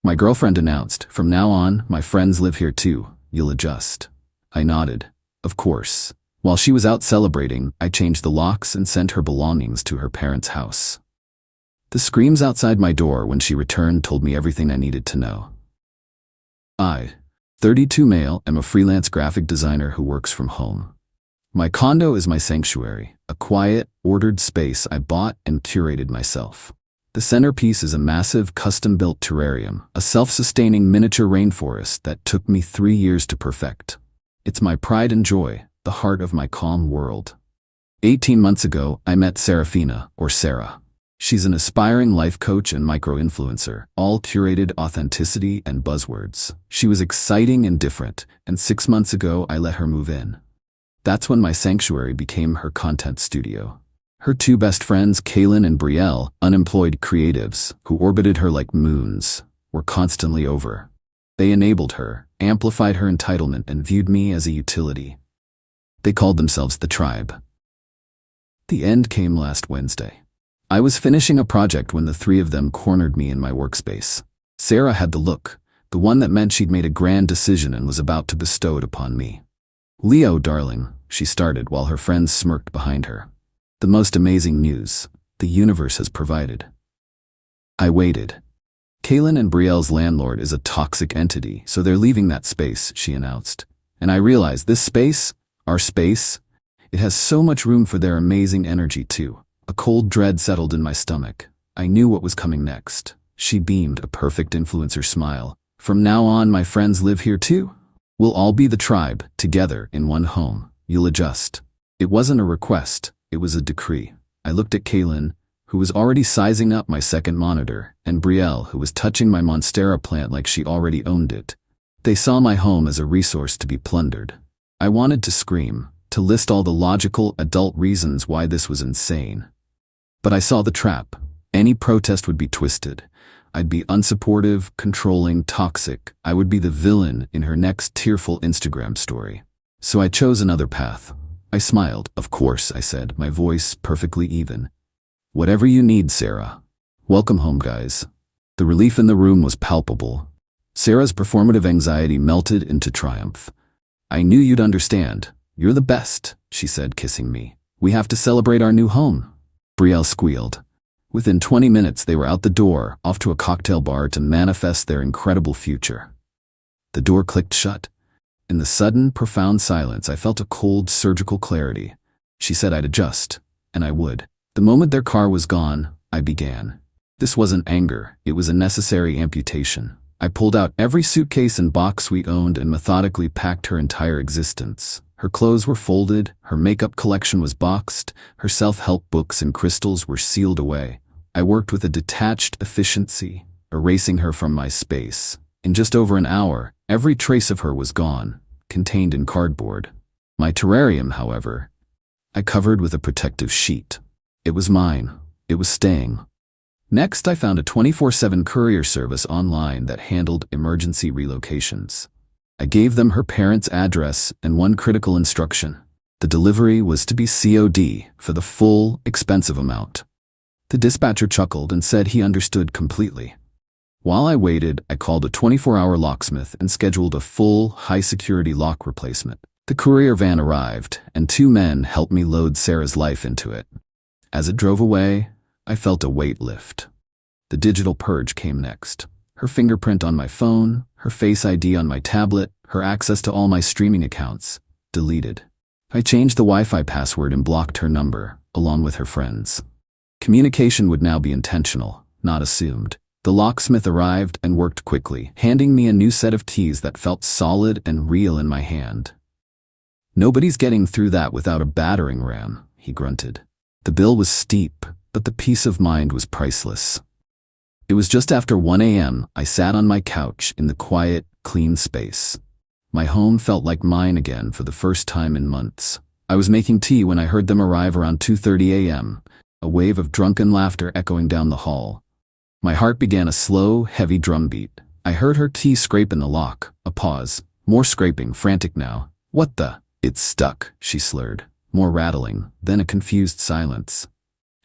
My girlfriend announced, "From now on, my friends live here too. You'll adjust." I nodded. Of course. While she was out celebrating, I changed the locks and sent her belongings to her parents' house. The screams outside my door when she returned told me everything I needed to know. I, 32 male, am a freelance graphic designer who works from home. My condo is my sanctuary, a quiet, ordered space I bought and curated myself. The centerpiece is a massive, custom-built terrarium, a self-sustaining miniature rainforest that took me 3 years to perfect. It's my pride and joy, the heart of my calm world. 18 months ago, I met Serafina, or Sarah. She's an aspiring life coach and micro-influencer, all curated authenticity and buzzwords. She was exciting and different, and 6 months ago I let her move in. That's when my sanctuary became her content studio. Her 2 best friends, Qley and Betrayal, unemployed creatives, who orbited her like moons, were constantly over. They enabled her, amplified her entitlement, and viewed me as a utility. They called themselves the tribe. The end came last Wednesday. I was finishing a project when the 3 of them cornered me in my workspace. Sarah had the look, the one that meant she'd made a grand decision and was about to bestow it upon me. "Leo, darling," she started while her friends smirked behind her. "The most amazing news. The universe has provided." I waited. Qley and Betrayal's landlord is a toxic entity, so they're leaving that space, she announced. And I realized this space, our space, it has so much room for their amazing energy too. A cold dread settled in my stomach. I knew what was coming next. She beamed a perfect influencer smile. "From now on, my friends live here too. We'll all be the tribe, together in one home. You'll adjust." It wasn't a request, it was a decree. I looked at Qley, who was already sizing up my second monitor, and Betrayal, who was touching my Monstera plant like she already owned it. They saw my home as a resource to be plundered. I wanted to scream, to list all the logical, adult reasons why this was insane. But I saw the trap. Any protest would be twisted. I'd be unsupportive, controlling, toxic. I would be the villain in her next tearful Instagram story. So I chose another path. I smiled. "Of course," I said, my voice perfectly even. "Whatever you need, Sarah. Welcome home, guys." The relief in the room was palpable. Sarah's performative anxiety melted into triumph. "I knew you'd understand. You're the best," she said, kissing me. "We have to celebrate our new home." Betrayal squealed. Within 20 minutes, they were out the door, off to a cocktail bar to manifest their incredible future. The door clicked shut. In the sudden, profound silence, I felt a cold, surgical clarity. She said I'd adjust, and I would. The moment their car was gone, I began. This wasn't anger, it was a necessary amputation. I pulled out every suitcase and box we owned and methodically packed her entire existence. Her clothes were folded, her makeup collection was boxed, her self-help books and crystals were sealed away. I worked with a detached efficiency, erasing her from my space. In just over an hour, every trace of her was gone, contained in cardboard. My terrarium, however, I covered with a protective sheet. It was mine. It was staying. Next, I found a 24/7 courier service online that handled emergency relocations. I gave them her parents' address and one critical instruction. The delivery was to be COD for the full, expensive amount. The dispatcher chuckled and said he understood completely. While I waited, I called a 24-hour locksmith and scheduled a full, high-security lock replacement. The courier van arrived, and 2 men helped me load Sarah's life into it. As it drove away, I felt a weight lift. The digital purge came next. Her fingerprint on my phone, her Face ID on my tablet, her access to all my streaming accounts, deleted. I changed the Wi-Fi password and blocked her number, along with her friends. Communication would now be intentional, not assumed. The locksmith arrived and worked quickly, handing me a new set of keys that felt solid and real in my hand. "Nobody's getting through that without a battering ram," he grunted. The bill was steep, but the peace of mind was priceless. It was just after 1 a.m. I sat on my couch in the quiet, clean space. My home felt like mine again for the first time in months. I was making tea when I heard them arrive around 2:30 a.m., a wave of drunken laughter echoing down the hall. My heart began a slow, heavy drumbeat. I heard her key scrape in the lock, a pause, more scraping, frantic now. "What the?" "It's stuck," she slurred. More rattling, then a confused silence.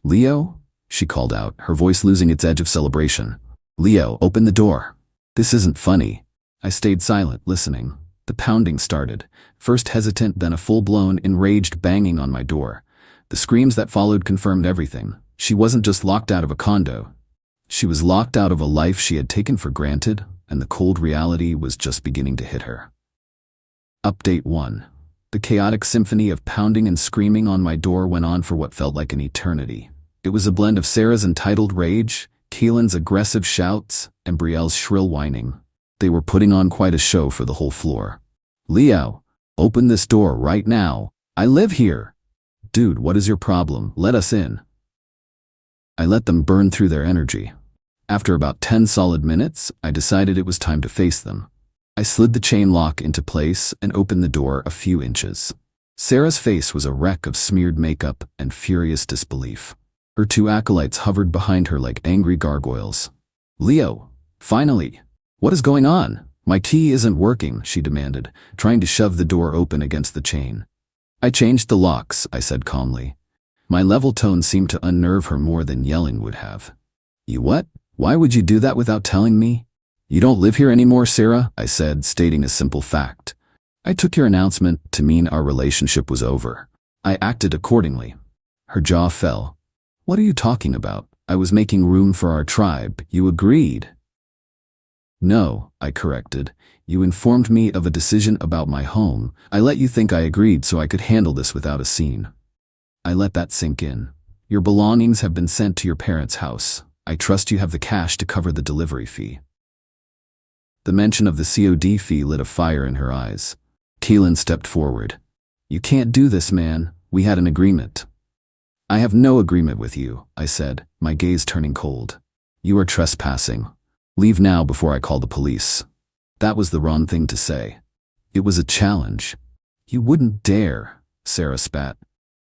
"Leo?" she called out, her voice losing its edge of celebration. "Leo, open the door." This isn't funny. I stayed silent, listening. The pounding started, first hesitant, then a full-blown, enraged banging on my door. The screams that followed confirmed everything. She wasn't just locked out of a condo. She was locked out of a life she had taken for granted, and the cold reality was just beginning to hit her. Update 1. The chaotic symphony of pounding and screaming on my door went on for what felt like an eternity. It was a blend of Sarah's entitled rage, Keelan's aggressive shouts, and Brielle's shrill whining. They were putting on quite a show for the whole floor. "Leo, open this door right now. I live here." "Dude, what is your problem? Let us in." I let them burn through their energy. After about 10 solid minutes, I decided it was time to face them. I slid the chain lock into place and opened the door a few inches. Sarah's face was a wreck of smeared makeup and furious disbelief. Her two acolytes hovered behind her like angry gargoyles. "Leo, finally! What is going on? My key isn't working," she demanded, trying to shove the door open against the chain. "I changed the locks," I said calmly. My level tone seemed to unnerve her more than yelling would have. "You what? Why would you do that without telling me?" "You don't live here anymore, Sarah," I said, stating a simple fact. "I took your announcement to mean our relationship was over. I acted accordingly." Her jaw fell. "What are you talking about? I was making room for our tribe. You agreed." "No," I corrected. "You informed me of a decision about my home. I let you think I agreed so I could handle this without a scene." I let that sink in. "Your belongings have been sent to your parents' house. I trust you have the cash to cover the delivery fee." The mention of the COD fee lit a fire in her eyes. Keelan stepped forward. "You can't do this, man. We had an agreement." "I have no agreement with you," I said, my gaze turning cold. "You are trespassing. Leave now before I call the police." That was the wrong thing to say. It was a challenge. "You wouldn't dare," Sarah spat.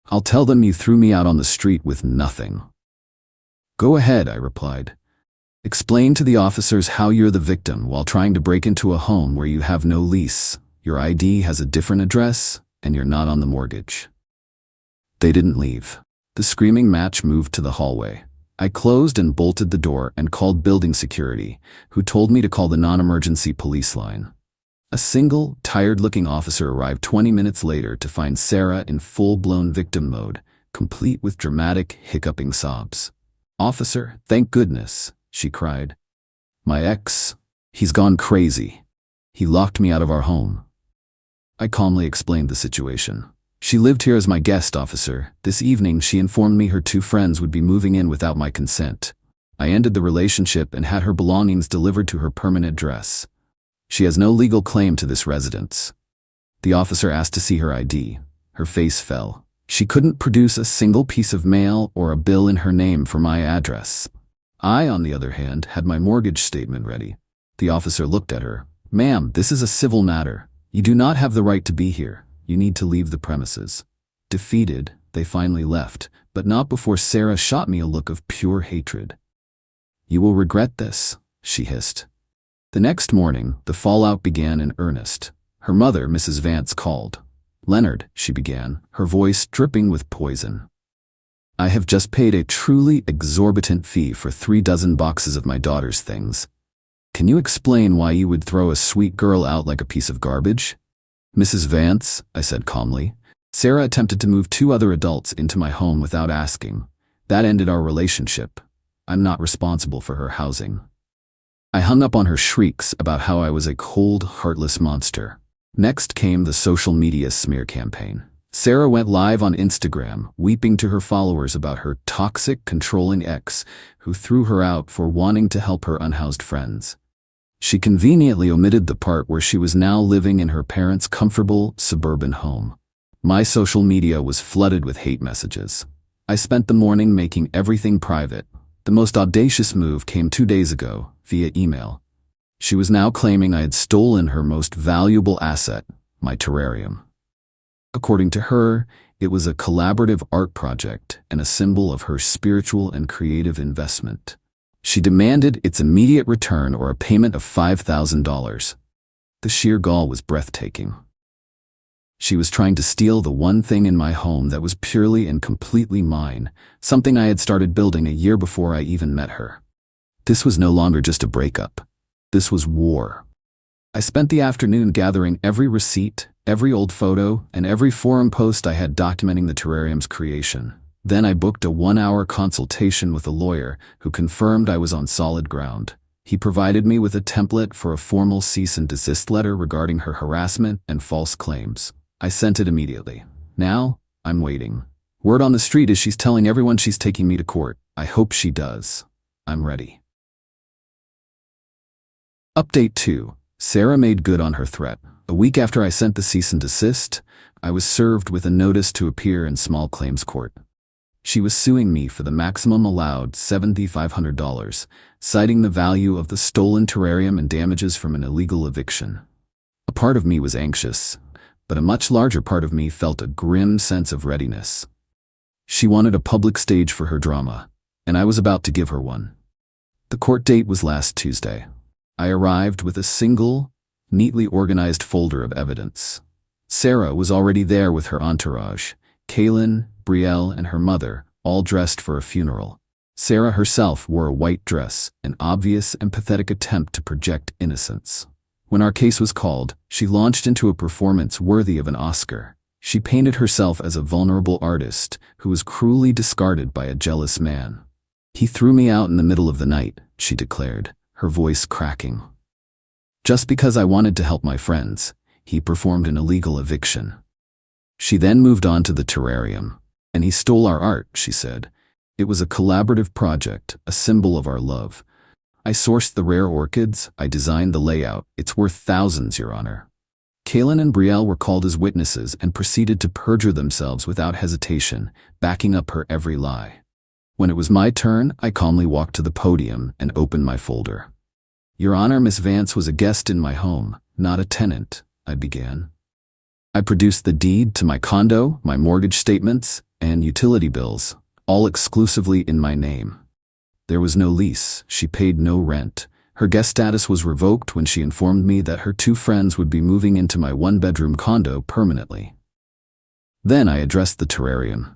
"I'll tell them you threw me out on the street with nothing." "Go ahead," I replied. "Explain to the officers how you're the victim while trying to break into a home where you have no lease, your ID has a different address, and you're not on the mortgage." They didn't leave. The screaming match moved to the hallway. I closed and bolted the door and called building security, who told me to call the non-emergency police line. A single, tired-looking officer arrived 20 minutes later to find Sarah in full-blown victim mode, complete with dramatic, hiccuping sobs. "Officer, thank goodness," she cried. "My ex, he's gone crazy. He locked me out of our home." I calmly explained the situation. "She lived here as my guest, officer. This evening she informed me her two friends would be moving in without my consent. I ended the relationship and had her belongings delivered to her permanent address. She has no legal claim to this residence." The officer asked to see her ID. Her face fell. She couldn't produce a single piece of mail or a bill in her name for my address. I, on the other hand, had my mortgage statement ready. The officer looked at her. "Ma'am, this is a civil matter. You do not have the right to be here. You need to leave the premises." Defeated, they finally left, but not before Sarah shot me a look of pure hatred. "You will regret this," she hissed. The next morning, the fallout began in earnest. Her mother, Mrs. Vance, called. "Leonard," she began, her voice dripping with poison. "I have just paid a truly exorbitant fee for 3 dozen boxes of my daughter's things. Can you explain why you would throw a sweet girl out like a piece of garbage?" "Mrs. Vance," I said calmly, "Sarah attempted to move 2 other adults into my home without asking. That ended our relationship. I'm not responsible for her housing." I hung up on her shrieks about how I was a cold, heartless monster. Next came the social media smear campaign. Sarah went live on Instagram, weeping to her followers about her toxic, controlling ex who threw her out for wanting to help her unhoused friends. She conveniently omitted the part where she was now living in her parents' comfortable, suburban home. My social media was flooded with hate messages. I spent the morning making everything private. The most audacious move came 2 days ago, via email. She was now claiming I had stolen her most valuable asset, my terrarium. According to her, it was a collaborative art project and a symbol of her spiritual and creative investment. She demanded its immediate return or a payment of $5,000. The sheer gall was breathtaking. She was trying to steal the one thing in my home that was purely and completely mine, something I had started building a year before I even met her. This was no longer just a breakup. This was war. I spent the afternoon gathering every receipt, every old photo, and every forum post I had documenting the terrarium's creation. Then I booked a 1-hour consultation with a lawyer who confirmed I was on solid ground. He provided me with a template for a formal cease and desist letter regarding her harassment and false claims. I sent it immediately. Now, I'm waiting. Word on the street is she's telling everyone she's taking me to court. I hope she does. I'm ready. Update 2. Sarah made good on her threat. A week after I sent the cease and desist, I was served with a notice to appear in small claims court. She was suing me for the maximum allowed $7,500, citing the value of the stolen terrarium and damages from an illegal eviction. A part of me was anxious, but a much larger part of me felt a grim sense of readiness. She wanted a public stage for her drama, and I was about to give her one. The court date was last Tuesday. I arrived with a single, neatly organized folder of evidence. Sarah was already there with her entourage, Qley, Brielle, and her mother, all dressed for a funeral. Sarah herself wore a white dress, an obvious and pathetic attempt to project innocence. When our case was called, she launched into a performance worthy of an Oscar. She painted herself as a vulnerable artist who was cruelly discarded by a jealous man. "He threw me out in the middle of the night," she declared, her voice cracking. "Just because I wanted to help my friends, he performed an illegal eviction." She then moved on to the terrarium. "And he stole our art," she said. "It was a collaborative project, a symbol of our love. I sourced the rare orchids, I designed the layout. It's worth thousands, Your Honor." Qley and Brielle were called as witnesses and proceeded to perjure themselves without hesitation, backing up her every lie. When it was my turn, I calmly walked to the podium and opened my folder. "Your Honor, Miss Vance was a guest in my home, not a tenant," I began. I produced the deed to my condo, my mortgage statements, and utility bills, all exclusively in my name. There was no lease, she paid no rent. Her guest status was revoked when she informed me that her 2 friends would be moving into my 1-bedroom condo permanently. Then I addressed the terrarium.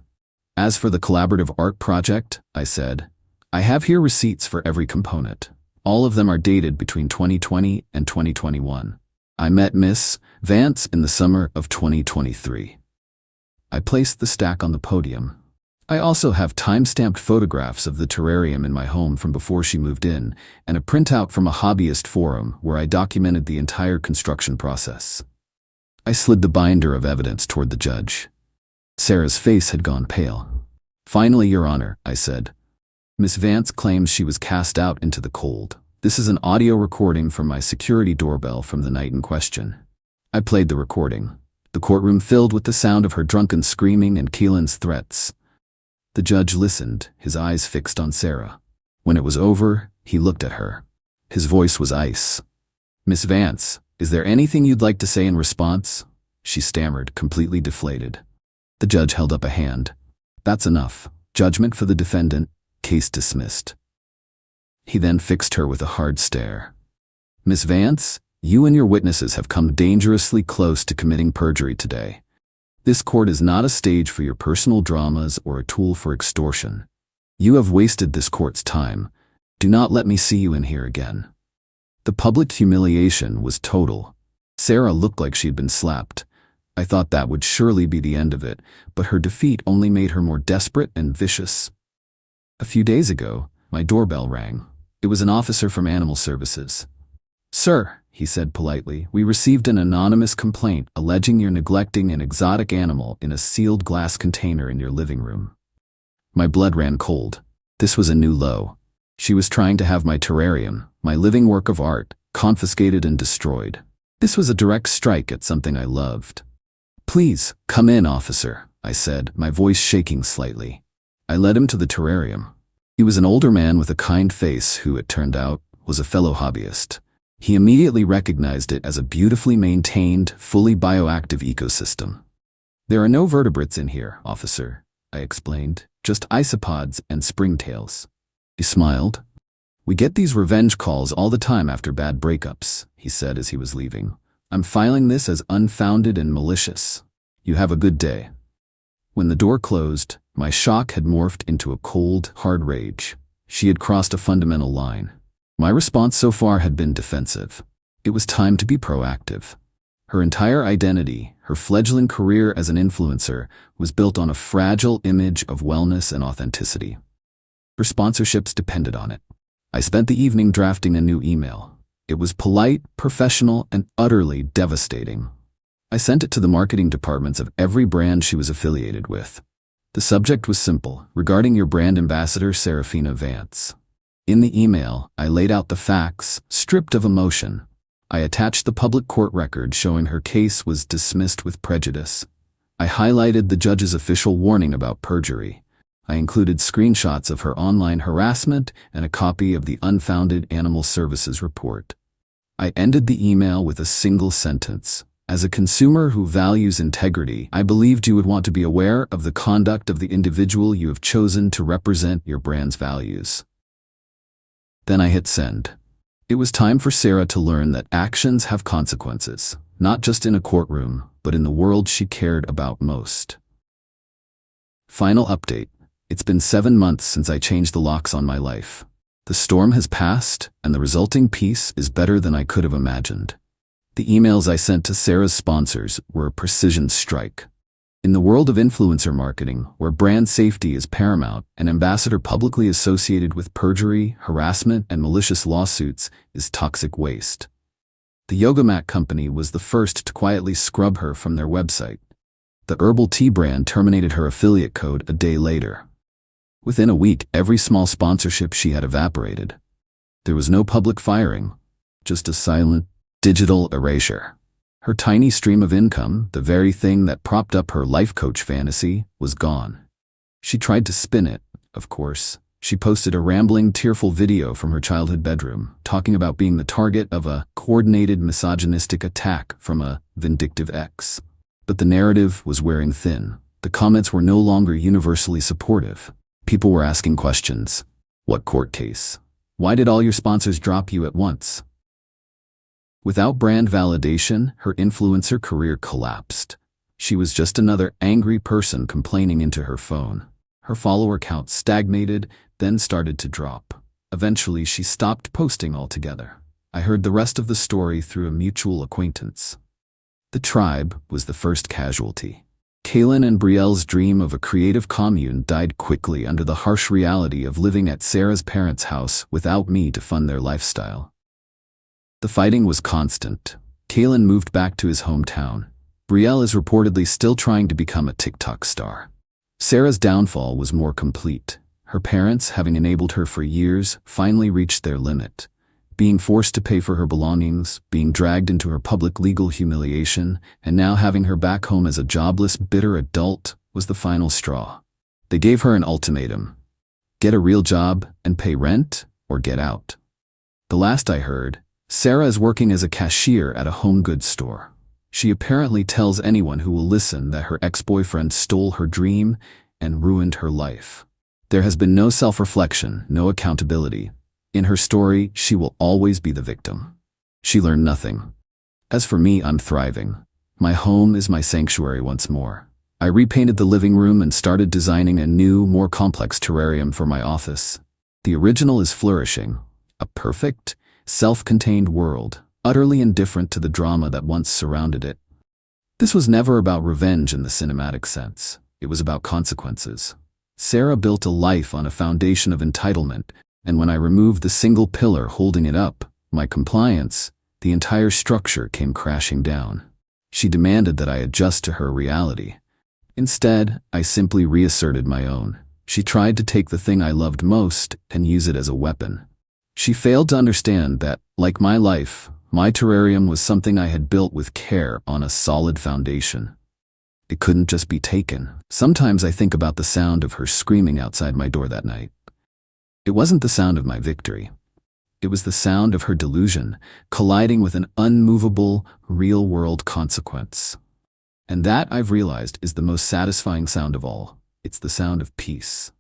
"As for the collaborative art project," I said, "I have here receipts for every component. All of them are dated between 2020 and 2021. I met Miss Vance in the summer of 2023. I placed the stack on the podium. I also have time-stamped photographs of the terrarium in my home from before she moved in, and a printout from a hobbyist forum where I documented the entire construction process." I slid the binder of evidence toward the judge. Sarah's face had gone pale. "Finally, Your Honor," I said. "Miss Vance claims she was cast out into the cold. This is an audio recording from my security doorbell from the night in question." I played the recording. The courtroom filled with the sound of her drunken screaming and Qley's threats. The judge listened, his eyes fixed on Sarah. When it was over, he looked at her. His voice was ice. "Miss Vance, is there anything you'd like to say in response?" She stammered, completely deflated. The judge held up a hand. "That's enough. Judgment for the defendant. Case dismissed." He then fixed her with a hard stare. "Miss Vance, you and your witnesses have come dangerously close to committing perjury today. This court is not a stage for your personal dramas or a tool for extortion. You have wasted this court's time. Do not let me see you in here again." The public humiliation was total. Sarah looked like she had been slapped. I thought that would surely be the end of it, but her defeat only made her more desperate and vicious. A few days ago, my doorbell rang. It was an officer from Animal Services. "Sir," he said politely, "we received an anonymous complaint alleging you're neglecting an exotic animal in a sealed glass container in your living room." My blood ran cold. This was a new low. She was trying to have my terrarium, my living work of art, confiscated and destroyed. This was a direct strike at something I loved. "Please, come in, officer," I said, my voice shaking slightly. I led him to the terrarium. He was an older man with a kind face who, it turned out, was a fellow hobbyist. He immediately recognized it as a beautifully maintained, fully bioactive ecosystem. "There are no vertebrates in here, officer," I explained, "just isopods and springtails." He smiled. "We get these revenge calls all the time after bad breakups," he said as he was leaving. "I'm filing this as unfounded and malicious. You have a good day." When the door closed, my shock had morphed into a cold, hard rage. She had crossed a fundamental line. My response so far had been defensive. It was time to be proactive. Her entire identity, her fledgling career as an influencer, was built on a fragile image of wellness and authenticity. Her sponsorships depended on it. I spent the evening drafting a new email. It was polite, professional, and utterly devastating. I sent it to the marketing departments of every brand she was affiliated with. The subject was simple: regarding your brand ambassador, Serafina Vance. In the email, I laid out the facts, stripped of emotion. I attached the public court record showing her case was dismissed with prejudice. I highlighted the judge's official warning about perjury. I included screenshots of her online harassment and a copy of the unfounded Animal Services report. I ended the email with a single sentence: as a consumer who values integrity, I believed you would want to be aware of the conduct of the individual you have chosen to represent your brand's values. Then I hit send. It was time for Sarah to learn that actions have consequences, not just in a courtroom, but in the world she cared about most. Final update. It's been 7 months since I changed the locks on my life. The storm has passed, and the resulting peace is better than I could have imagined. The emails I sent to Sarah's sponsors were a precision strike. In the world of influencer marketing, where brand safety is paramount, an ambassador publicly associated with perjury, harassment, and malicious lawsuits is toxic waste. The yoga mat company was the first to quietly scrub her from their website. The herbal tea brand terminated her affiliate code a day later. Within a week, every small sponsorship she had evaporated. There was no public firing, just a silent, digital erasure. Her tiny stream of income, the very thing that propped up her life coach fantasy, was gone. She tried to spin it, of course. She posted a rambling, tearful video from her childhood bedroom, talking about being the target of a coordinated misogynistic attack from a vindictive ex. But the narrative was wearing thin. The comments were no longer universally supportive. People were asking questions. What court case? Why did all your sponsors drop you at once? Without brand validation, her influencer career collapsed. She was just another angry person complaining into her phone. Her follower count stagnated, then started to drop. Eventually, she stopped posting altogether. I heard the rest of the story through a mutual acquaintance. The tribe was the first casualty. Kaylin and Brielle's dream of a creative commune died quickly under the harsh reality of living at Sarah's parents' house without me to fund their lifestyle. The fighting was constant. Kaylin moved back to his hometown. Brielle is reportedly still trying to become a TikTok star. Sarah's downfall was more complete. Her parents, having enabled her for years, finally reached their limit. Being forced to pay for her belongings, being dragged into her public legal humiliation, and now having her back home as a jobless, bitter adult was the final straw. They gave her an ultimatum: get a real job and pay rent, or get out. The last I heard, Sarah is working as a cashier at a home goods store. She apparently tells anyone who will listen that her ex-boyfriend stole her dream and ruined her life. There has been no self-reflection, no accountability. In her story, she will always be the victim. She learned nothing. As for me, I'm thriving. My home is my sanctuary once more. I repainted the living room and started designing a new, more complex terrarium for my office. The original is flourishing. A perfect, self-contained world, utterly indifferent to the drama that once surrounded it. This was never about revenge in the cinematic sense. It was about consequences. Sarah built a life on a foundation of entitlement, and when I removed the single pillar holding it up, my compliance, the entire structure came crashing down. She demanded that I adjust to her reality. Instead, I simply reasserted my own. She tried to take the thing I loved most and use it as a weapon. She failed to understand that, like my life, my terrarium was something I had built with care on a solid foundation. It couldn't just be taken. Sometimes I think about the sound of her screaming outside my door that night. It wasn't the sound of my victory. It was the sound of her delusion, colliding with an unmovable, real-world consequence. And that, I've realized, is the most satisfying sound of all. It's the sound of peace.